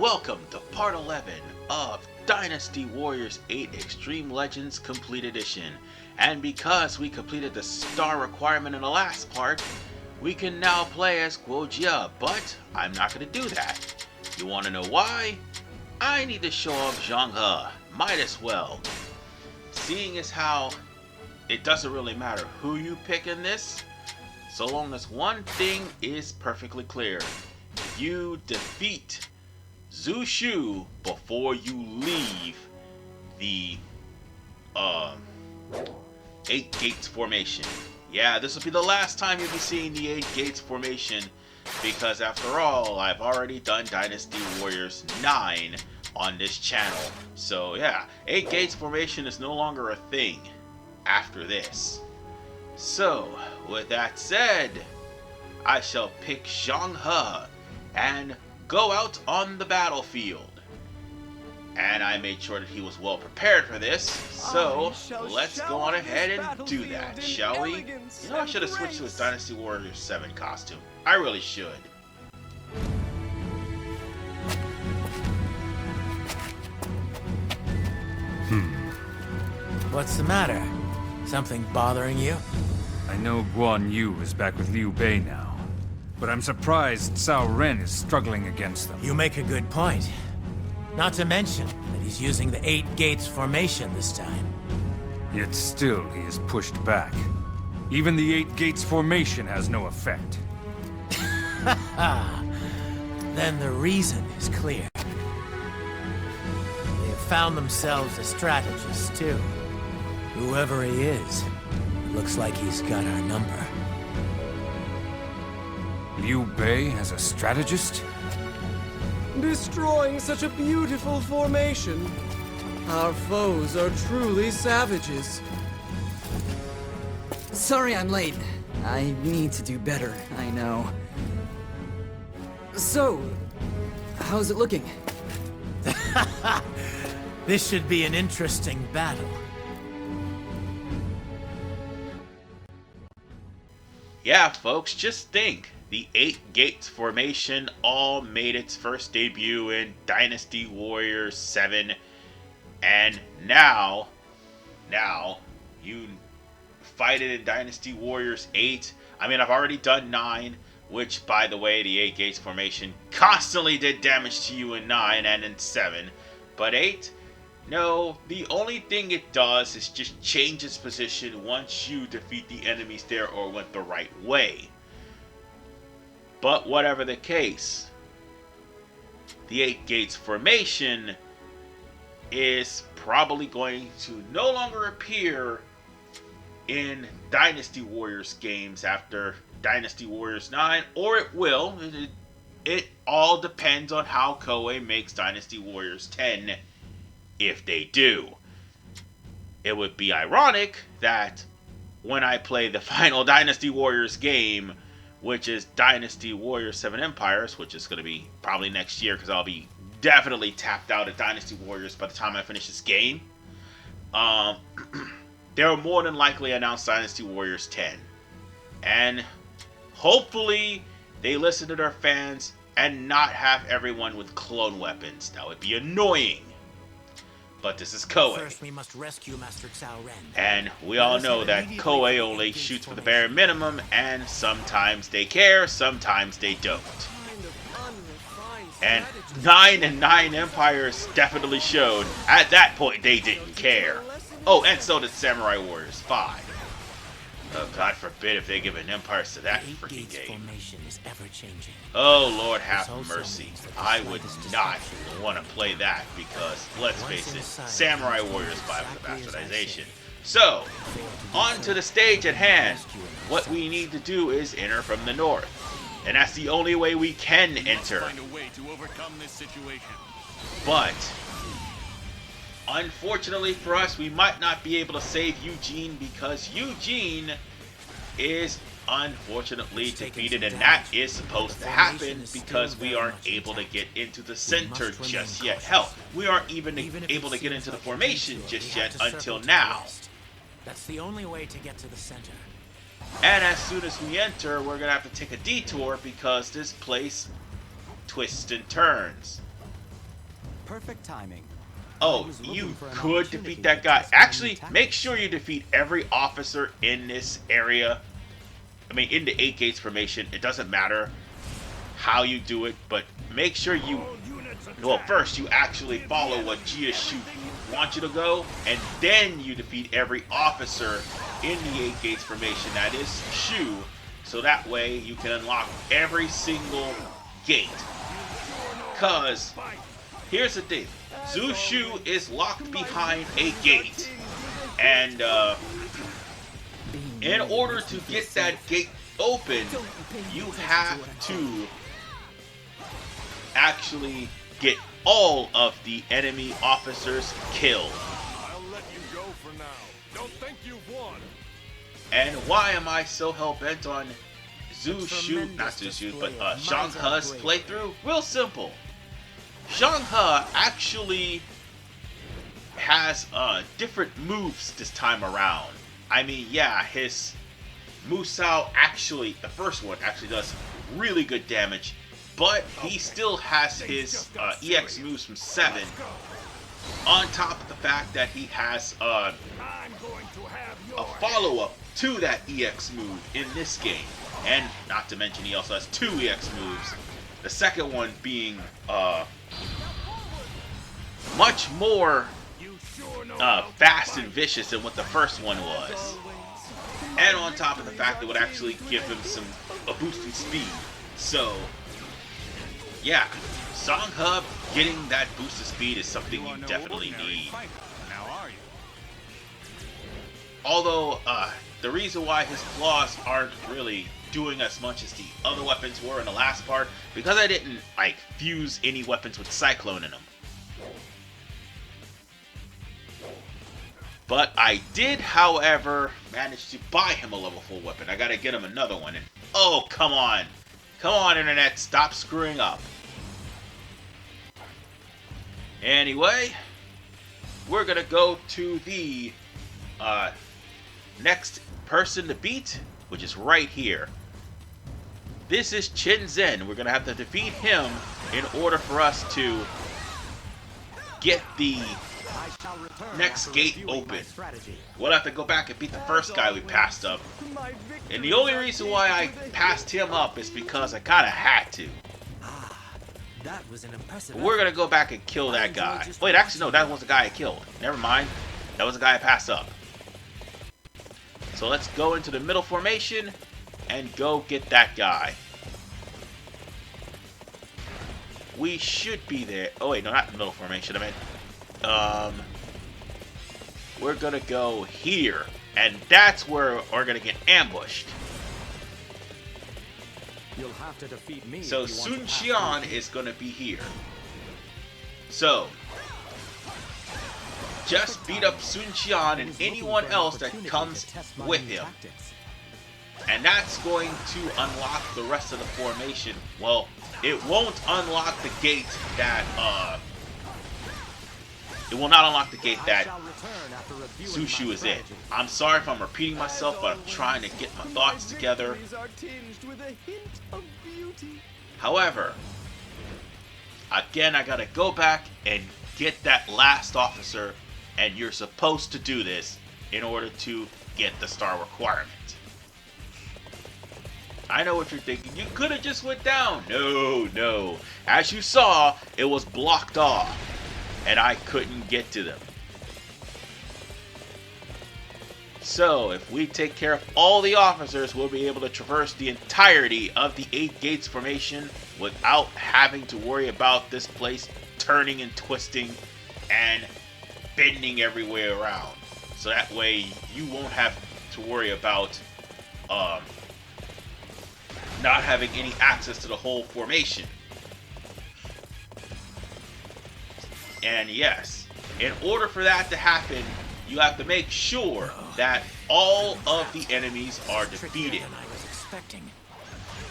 Welcome to part 11 of Dynasty Warriors 8 Extreme Legends Complete Edition. And because we completed the star requirement in the last part, we can now play as Guojia, but I'm not going to do that. You want to know why? I need to show off Zhang He. Might as well. Seeing as how it doesn't really matter who you pick in this, so long as one thing is perfectly clear. You defeat Xu Shu before you leave the 8 Gates formation. Yeah, this will be the last time you'll be seeing the 8 Gates formation, because after all, I've already done Dynasty Warriors 9 on this channel. So yeah, 8 Gates formation is no longer a thing after this. So, with that said, I shall pick Zhang He and go out on the battlefield. And I made sure that he was well prepared for this, so let's go on ahead and do that, shall we? You know, I should have switched to his Dynasty Warriors 7 costume. I really should. What's the matter? Something bothering you? I know Guan Yu is back with Liu Bei now, but I'm surprised Cao Ren is struggling against them. You make a good point. Not to mention that he's using the 8 Gates formation this time. Yet still he is pushed back. Even the 8 Gates formation has no effect. Then the reason is clear. They have found themselves a strategist, too. Whoever he is, looks like he's got our number. Liu Bei as a strategist? Destroying such a beautiful formation. Our foes are truly savages. Sorry I'm late. I need to do better, I know. So, how's it looking? This should be an interesting battle. Yeah, folks, just think. The 8 Gates formation all made its first debut in Dynasty Warriors 7. And now you fight it in Dynasty Warriors 8. I mean, I've already done 9, which, by the way, the 8 Gates formation constantly did damage to you in 9 and in 7. But 8? No, the only thing it does is just change its position once you defeat the enemies there or went the right way. But whatever the case, the 8 Gates formation is probably going to no longer appear in Dynasty Warriors games after Dynasty Warriors 9, or it will. It all depends on how Koei makes Dynasty Warriors 10, if they do. It would be ironic that when I play the final Dynasty Warriors game, which is Dynasty Warriors 7 Empires, which is going to be probably next year because I'll be definitely tapped out at Dynasty Warriors by the time I finish this game. They'll more than likely announce Dynasty Warriors 10. And hopefully they listen to their fans and not have everyone with clone weapons. That would be annoying. But this is Koei. First, we must rescue Master Cao Ren. And we all know that Koei only shoots for the bare minimum, and sometimes they care, sometimes they don't. And 9 and 9 Empires definitely showed at that point they didn't care. Oh, and so did Samurai Warriors 5. Oh, God forbid if they give an Empires to that freaking game. Oh, Lord have mercy. I would not want to play that because, let's face it, Samurai Warriors 5 is a bastardization. So, on to the stage at hand. What we need to do is enter from the north. And that's the only way we can enter. But, unfortunately for us, we might not be able to save Eugene because Eugene is unfortunately defeated, and that is supposed to happen because we aren't able to get into the center just yet. Hell, we aren't even able to get into the formation just yet until now. That's the only way to get to the center. And as soon as we enter, we're gonna have to take a detour because this place twists and turns. perfect timing. Oh, you could defeat that guy. Actually, make sure you defeat every officer in this area. I mean, in the 8 gates formation. It doesn't matter how you do it, but make sure you... Well, first you actually follow what Xu Shu wants you to go, and then you defeat every officer in the 8 gates formation. That is Shu. So that way you can unlock every single gate. Cause here's the thing. Xu Shu is locked behind a gate. And in order to get that gate open, you have to actually get all of the enemy officers killed. I'll let you go for now. Don't think you've won. And why am I so hell-bent on Xu Shu, not Xu Shu, but Zhang He's playthrough? Real simple. Zhang He actually has different moves this time around. I mean, yeah, his Musou actually, the first one actually does really good damage, but he still has his EX moves from 7, on top of the fact that he has a follow-up to that EX move in this game. And not to mention he also has 2 EX moves. The second one being much more fast and vicious than what the first one was. And on top of the fact that it would actually give him a boost in speed. So, yeah, Zhang He getting that boost of speed is something you definitely need. Although, the reason why his claws aren't really doing as much as the other weapons were in the last part, because I didn't, like, fuse any weapons with Cyclone in them. But I did, however, manage to buy him a level 4 weapon. I gotta get him another one, and oh, come on. Come on, Internet, stop screwing up. Anyway, we're gonna go to the next person to beat, which is right here. This is Qin Zhen. We're gonna have to defeat him in order for us to get the next gate open. We'll have to go back and beat the first guy we passed up. And the only reason why I passed him up is because I kind of had to. That was an impressive. We're gonna go back and kill that guy. Wait, actually no, that was the guy I killed. Never mind. That was the guy I passed up. So let's go into the middle formation and go get that guy. We should be there. Oh wait, no, not the middle formation. I meant, we're gonna go here, and that's where we're gonna get ambushed. You'll have to defeat me. So Sun Qian is gonna be here. So just beat up Sun Qian and anyone else that comes with him. And that's going to unlock the rest of the formation. Well, it won't unlock the gate that, it will not unlock the gate that Xu Shu is in. I'm sorry if I'm repeating myself, but I'm trying to get my thoughts together. However, again, I gotta go back and get that last officer, and you're supposed to do this in order to get the star requirement. I know what you're thinking. You could have just went down. No, no. As you saw, it was blocked off, and I couldn't get to them. So, if we take care of all the officers, we'll be able to traverse the entirety of the 8 gates formation without having to worry about this place turning and twisting and bending everywhere around. So that way, you won't have to worry about not having any access to the whole formation. And yes, in order for that to happen, you have to make sure that all of the enemies are defeated. I was expecting.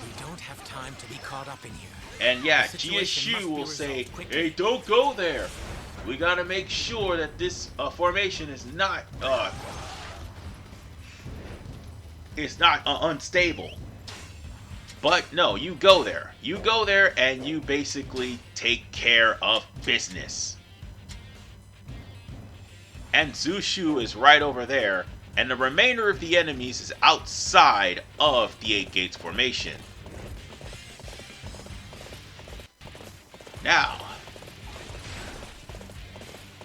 We don't have time to be caught up in here. And yeah, Xu Shu will say, "Hey, don't go there. We gotta make sure that this formation is not unstable." But no, you go there. You go there and you basically take care of business. And Xu Shu is right over there, and the remainder of the enemies is outside of the 8 Gates formation. Now,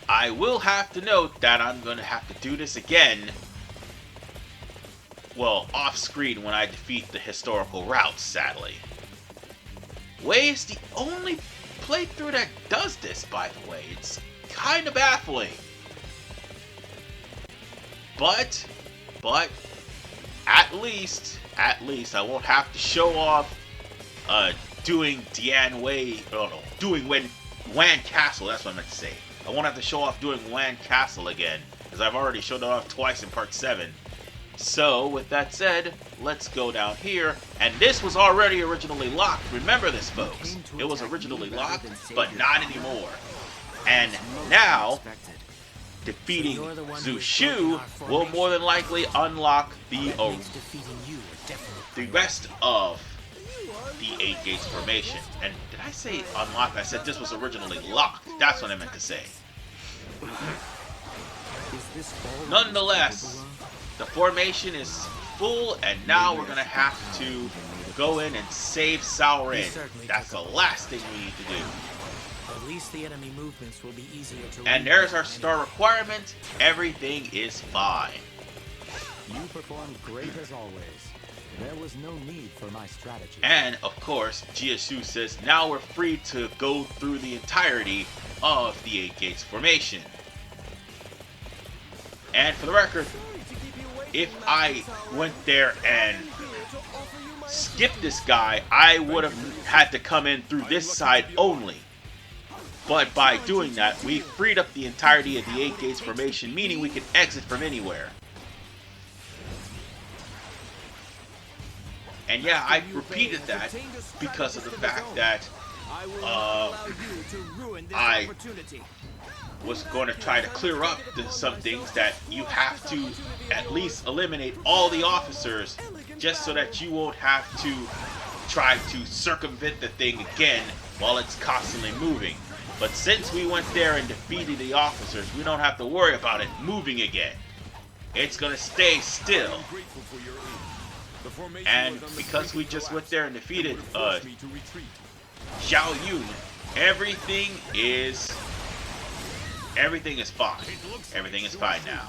I will have to note that I'm going to have to do this again, well, off screen when I defeat the historical routes, sadly. Wei is the only playthrough that does this, by the way. It's kind of baffling. But, at least, I won't have to show off, doing doing Wan Castle, that's what I meant to say. I won't have to show off doing Wan Castle again, because I've already showed it off twice in Part 7. So, with that said, let's go down here, and this was already originally locked. Remember this, folks. It was originally locked, but not anymore. And now, defeating Xu Shu will more than likely unlock the rest of the 8 Gates formation. And did I say unlock? I said this was originally locked. That's what I meant to say. Nonetheless, the formation is full, and now we're going to have to go in and save Cao Ren. That's the last thing we need to do. At least the enemy movements will be easier to read. And there's our star requirement. Everything is fine. You performed great as always. There was no need for my strategy. And, of course, Xu Shu says now we're free to go through the entirety of the 8 Gates formation. And for the record, if I went there and skipped this guy, I would have had to come in through this side only. But by doing that, we freed up the entirety of the 8 Gates formation, meaning we can exit from anywhere. And yeah, I repeated that because of the fact that I was going to try to clear up some things that you have to at least eliminate all the officers just so that you won't have to try to circumvent the thing again while it's constantly moving. But since we went there and defeated the officers, we don't have to worry about it moving again. It's going to stay still. And because we just went there and defeated Xiao Yun, everything is fine. Everything is fine now.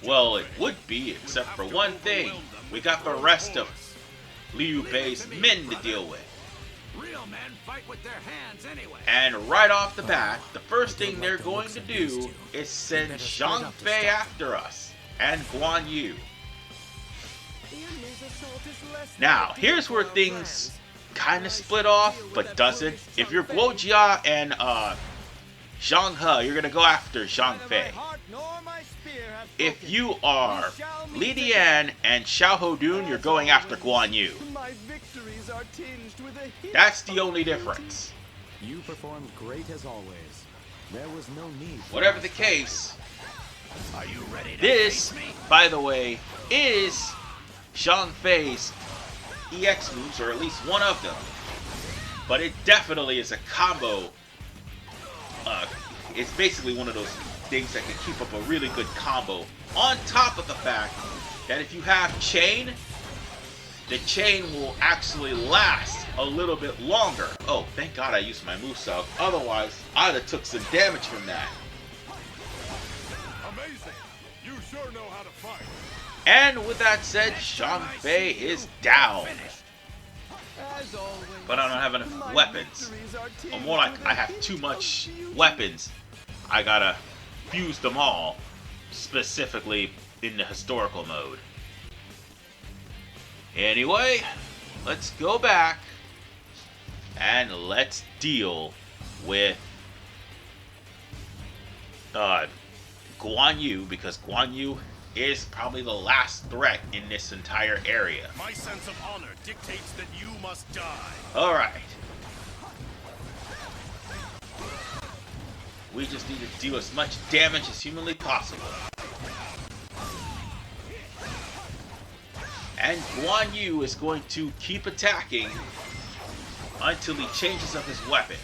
Well, it would be, except for one thing. We got the rest of Liu Bei's men to deal with. Real men fight with their hands anyway. And right off the bat, the first thing they're going to do is send Zhang Fei after us, and Guan Yu. Now, here's where things kind of split off, but doesn't. If you're Guojia and Zhang He, you're going to go after Zhang Fei. If you are Li Dian and Xiao Hodun, you're going after Guan Yu. That's the only difference. You performed great as always. There was no need. Whatever the case, Are you ready to this, face me? by the way, is Zhang Fei's EX moves, or at least one of them. But it definitely is a combo. It's basically one of those things that can keep up a really good combo. On top of the fact that if you have chain, the chain will actually last a little bit longer. Oh, thank God I used my moveset. Otherwise, I'd have took some damage from that. Amazing. You sure know how to fight. And with that said, Zhang Fei is down. But I don't have enough weapons. Or more like I have too much weapons. I gotta fuse them all, specifically in the historical mode. Anyway, let's go back and let's deal with Guan Yu, because Guan Yu is probably the last threat in this entire area. My sense of honor dictates that you must die. Alright. We just need to do as much damage as humanly possible. And Guan Yu is going to keep attacking until he changes up his weapon.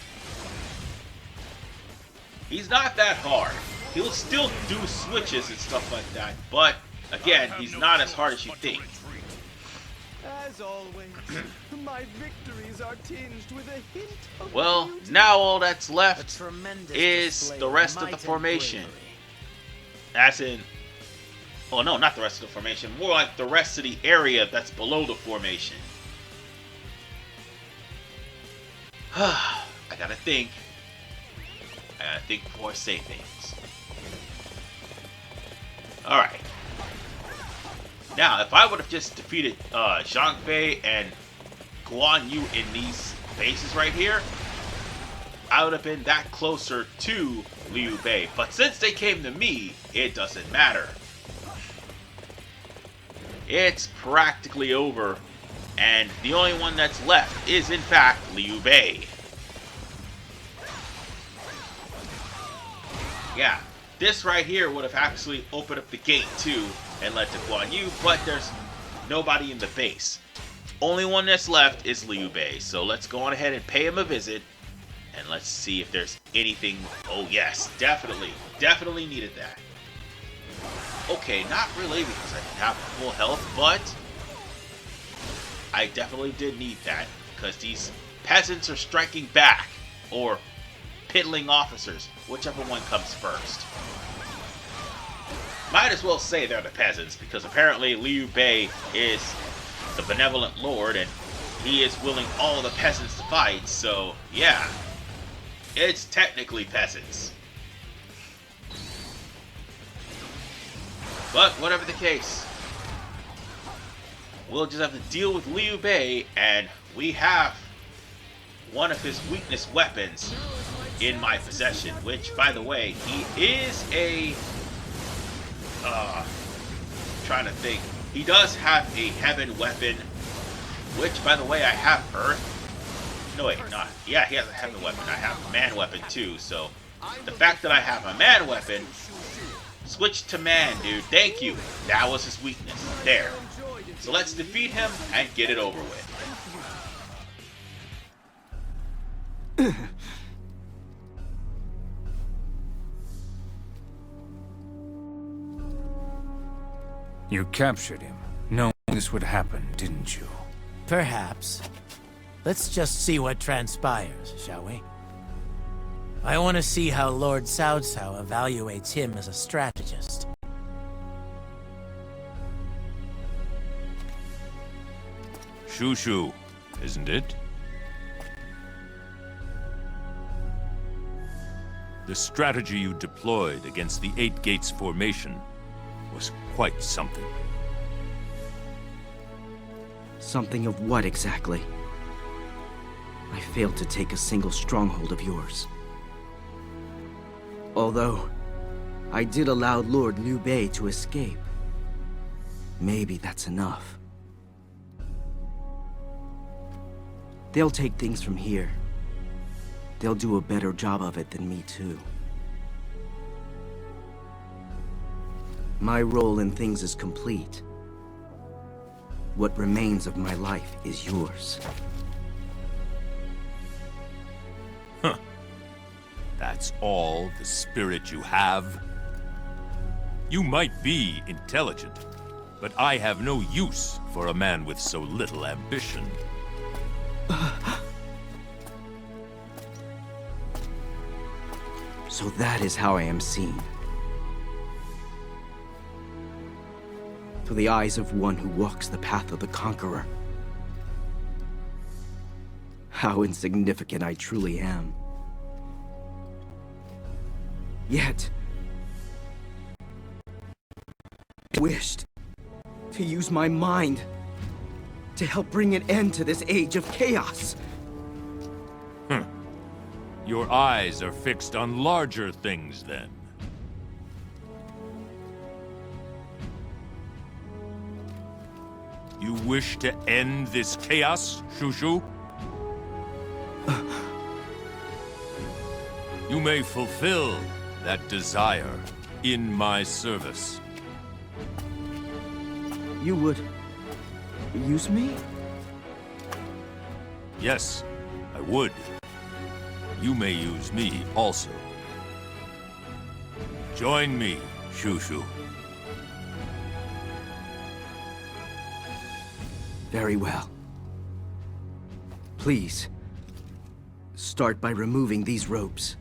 He's not that hard. He'll still do switches and stuff like that, but again, he's not as hard as you think. As always, my victories are tinged with a hint of Well, beauty. now all that's A left tremendous is display the rest of might the and formation. bravery. As in, oh no, not the rest of the formation, more like the rest of the area that's below the formation. I gotta think. I gotta think before I say things. Alright. Now, if I would have just defeated Zhang Fei and Guan Yu in these bases right here, I would have been that closer to Liu Bei. But since they came to me, it doesn't matter. It's practically over, and the only one that's left is in fact Liu Bei. Yeah, this right here would have actually opened up the gate too and led to Guan Yu, but there's nobody in the base. Only one that's left is Liu Bei, so let's go on ahead and pay him a visit, and let's see if there's anything. Oh yes, definitely needed that. Okay, not really because I didn't have full health, but I definitely did need that because these peasants are striking back, or piddling officers, whichever one comes first. Might as well say they're the peasants, because apparently Liu Bei is the benevolent lord, and he is willing all the peasants to fight, so yeah, it's technically peasants. But whatever the case, we'll just have to deal with Liu Bei, and we have one of his weakness weapons in my possession, which, by the way, he is a trying to think. He does have a heaven weapon, which, by the way, I have earth. No, wait, not. Yeah, he has a heaven weapon. I have a man weapon too. So the fact that I have a man weapon, switch to man, dude. Thank you. That was his weakness. There. So let's defeat him and get it over with. You captured him, knowing this would happen, didn't you? Perhaps. Let's just see what transpires, shall we? I want to see how Lord Cao Cao evaluates him as a strategist. Xu Shu, isn't it? The strategy you deployed against the Eight Gates formation was quite something. Something of what exactly? I failed to take a single stronghold of yours. Although, I did allow Lord Liu Bei to escape. Maybe that's enough. They'll take things from here. They'll do a better job of it than me too. My role in things is complete. What remains of my life is yours. That's all the spirit you have? You might be intelligent, but I have no use for a man with so little ambition. So that is how I am seen. Through the eyes of one who walks the path of the conqueror. How insignificant I truly am. Yet, I wished to use my mind to help bring an end to this age of chaos. Your eyes are fixed on larger things, then. You wish to end this chaos, Xu Shu? You may fulfill that desire in my service. You would use me? Yes, I would. You may use me also. Join me, Xu Shu. Very well. Please, start by removing these ropes.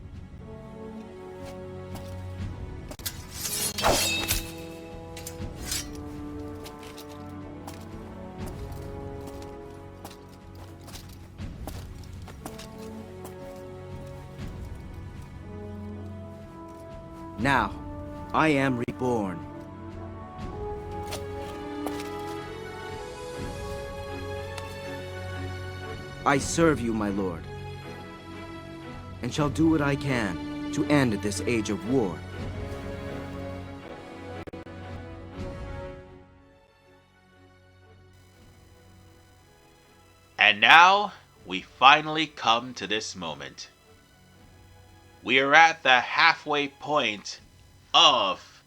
Now, I am reborn. I serve you, my lord, and shall do what I can to end this age of war. And now, we finally come to this moment. We are at the halfway point of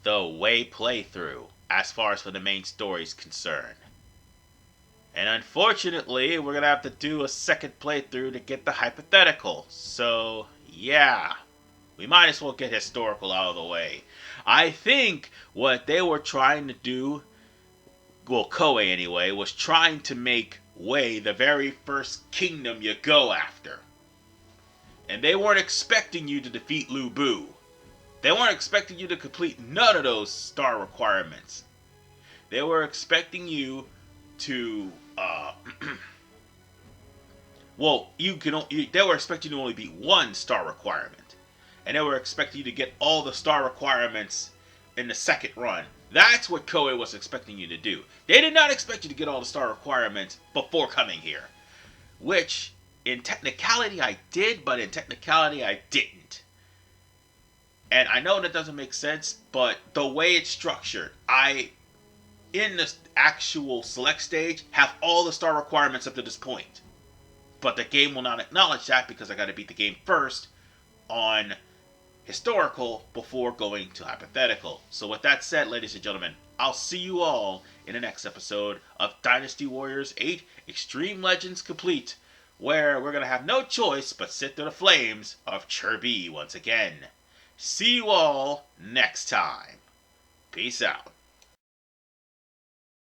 the Wei playthrough, as far as for the main story is concerned. And unfortunately, we're going to have to do a second playthrough to get the hypothetical. So, yeah, we might as well get historical out of the way. I think what they were trying to do, well, Koei anyway, was trying to make Wei the very first kingdom you go after. And they weren't expecting you to defeat Lu Bu. They weren't expecting you to complete none of those star requirements. They were expecting you to, well, they were expecting you to only beat one star requirement. And they were expecting you to get all the star requirements in the second run. That's what Koei was expecting you to do. They did not expect you to get all the star requirements before coming here. Which, in technicality, I did, but in technicality, I didn't. And I know that doesn't make sense, but the way it's structured, in the actual select stage, have all the star requirements up to this point. But the game will not acknowledge that because I got to beat the game first on historical before going to hypothetical. So with that said, ladies and gentlemen, I'll see you all in the next episode of Dynasty Warriors 8 Extreme Legends Complete, where we're going to have no choice but sit through the flames of Chirby once again. See you all next time. Peace out.